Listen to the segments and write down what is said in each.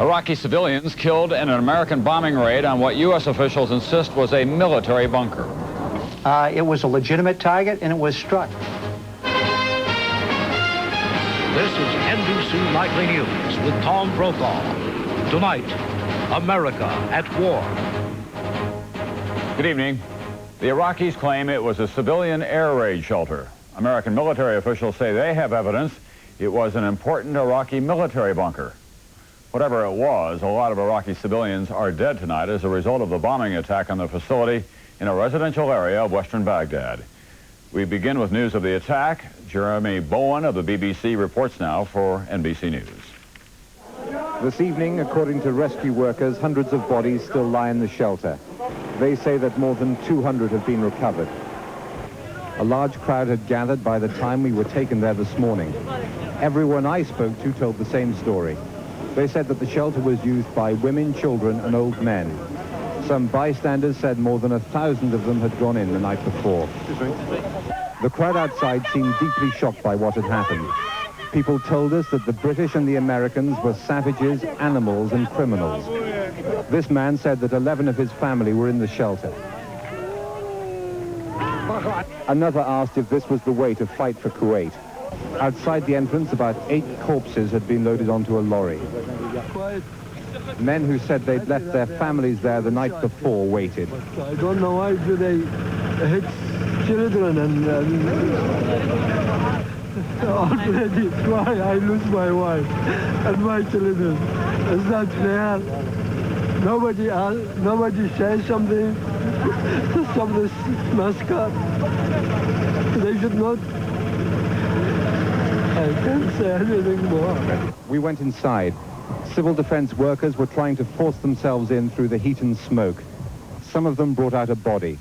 Iraqi civilians killed in an American bombing raid on what U.S. officials insist was a military bunker. It was a legitimate target, and it was struck. This is NBC Nightly News with Tom Brokaw. Tonight, America at war. Good evening. The Iraqis claim it was a civilian air raid shelter. American military officials say they have evidence it was an important Iraqi military bunker. Whatever it was, a lot of Iraqi civilians are dead tonight as a result of the bombing attack on the facility in a residential area of western Baghdad. We begin with news of the attack. Jeremy Bowen of the BBC reports now for NBC News. This evening, according to rescue workers, hundreds of bodies still lie in the shelter. They say that more than 200 have been recovered. A large crowd had gathered by the time we were taken there this morning. Everyone I spoke to told the same story. They said that the shelter was used by women, children, and old men. Some bystanders said more than 1,000 of them had gone in the night before. The crowd outside seemed deeply shocked by what had happened. People told us that the British and the Americans were savages, animals, and criminals. This man said that 11 of his family were in the shelter. Another asked if this was the way to fight for Kuwait. Outside the entrance, about 8 corpses had been loaded onto a lorry. Men who said they'd left their families there the night before waited. I don't know why do they hit children and already why I lose my wife and my children. It's not fair. Nobody says something. Stop this massacre. They should not. I can't say anything more. We went inside. Civil defense workers were trying to force themselves in through the heat and smoke. Some of them brought out a body.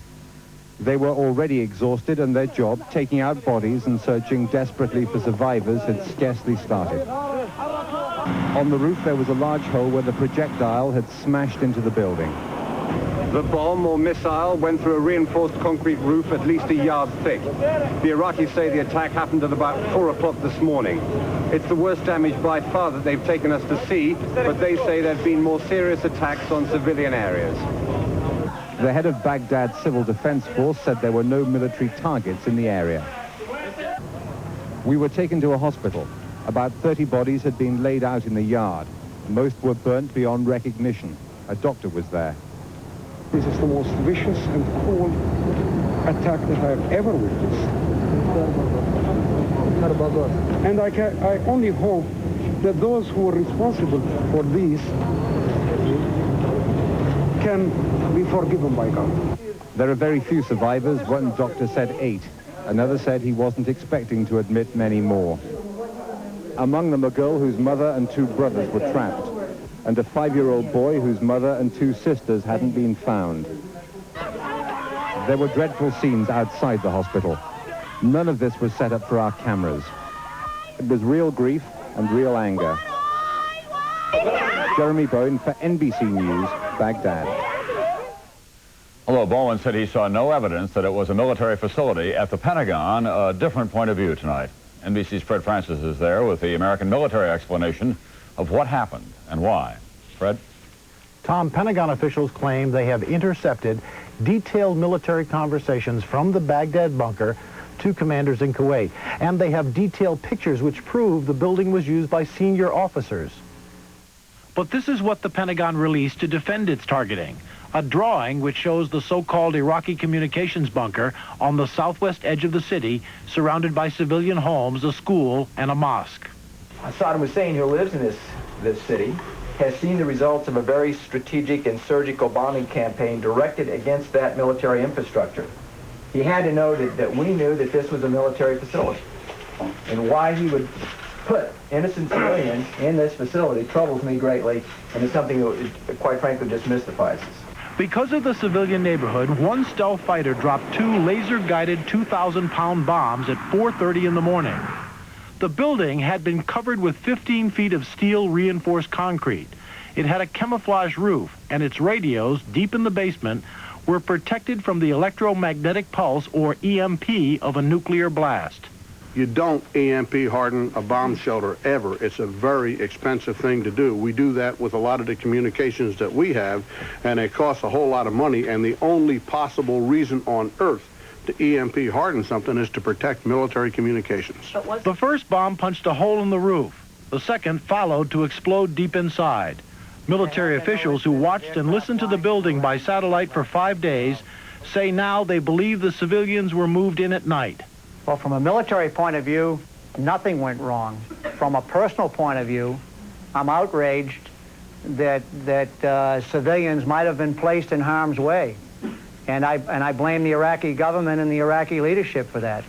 They were already exhausted, and their job, taking out bodies and searching desperately for survivors, had scarcely started. On the roof, there was a large hole where the projectile had smashed into the building. The bomb or missile went through a reinforced concrete roof at least a yard thick. The Iraqis say the attack happened at about 4 o'clock this morning. It's the worst damage by far that they've taken us to see, but they say there have been more serious attacks on civilian areas. The head of Baghdad's Civil Defense Force said there were no military targets in the area. We were taken to a hospital. About 30 bodies had been laid out in the yard. Most were burnt beyond recognition. A doctor was there. This is the most vicious and cruel attack that I have ever witnessed. And I only hope that those who are responsible for this can be forgiven by God. There are very few survivors. One doctor said 8. Another said he wasn't expecting to admit many more. Among them, a girl whose mother and 2 brothers were trapped, and a 5-year-old boy whose mother and 2 sisters hadn't been found. There were dreadful scenes outside the hospital. None of this was set up for our cameras. It was real grief and real anger. Jeremy Bowen for NBC News, Baghdad. Although Bowen said he saw no evidence that it was a military facility at the Pentagon, a different point of view tonight. NBC's Fred Francis is there with the American military explanation of what happened and why. Fred? Tom, Pentagon officials claim they have intercepted detailed military conversations from the Baghdad bunker to commanders in Kuwait. And they have detailed pictures which prove the building was used by senior officers. But this is what the Pentagon released to defend its targeting. A drawing which shows the so-called Iraqi communications bunker on the southwest edge of the city, surrounded by civilian homes, a school, and a mosque. Saddam Hussein, who lives in this city, has seen the results of a very strategic and surgical bombing campaign directed against that military infrastructure. He had to know that we knew that this was a military facility. And why he would put innocent civilians in this facility troubles me greatly, and it's something that, quite frankly, just mystifies us. Because of the civilian neighborhood, one stealth fighter dropped 2 laser-guided 2,000-pound bombs at 4:30 in the morning. The building had been covered with 15 feet of steel-reinforced concrete. It had a camouflage roof, and its radios, deep in the basement, were protected from the electromagnetic pulse, or EMP, of a nuclear blast. You don't EMP harden a bomb shelter ever. It's a very expensive thing to do. We do that with a lot of the communications that we have, and it costs a whole lot of money, and the only possible reason on earth to EMP harden something is to protect military communications. The first bomb punched a hole in the roof. The second followed to explode deep inside. Military officials who watched and listened to the building by satellite for 5 days say now they believe the civilians were moved in at night. Well, from a military point of view, nothing went wrong. From a personal point of view, I'm outraged that civilians might have been placed in harm's way. And I blame the Iraqi government and the Iraqi leadership for that.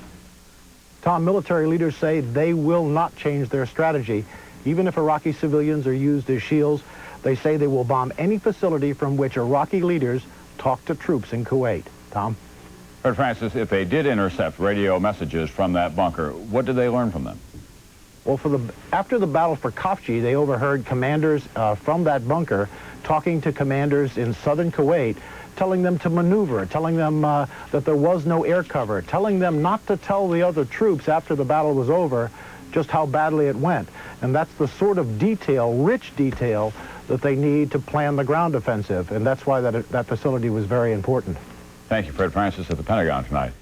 Tom, military leaders say they will not change their strategy. Even if Iraqi civilians are used as shields, they say they will bomb any facility from which Iraqi leaders talk to troops in Kuwait. Tom? Fred Francis, if they did intercept radio messages from that bunker, what did they learn from them? Well, after the battle for Khafji, they overheard commanders from that bunker talking to commanders in southern Kuwait, telling them to maneuver, telling them that there was no air cover, telling them not to tell the other troops after the battle was over just how badly it went. And that's the sort of detail, rich detail, that they need to plan the ground offensive. And that's why that facility was very important. Thank you, Fred Francis, at the Pentagon tonight.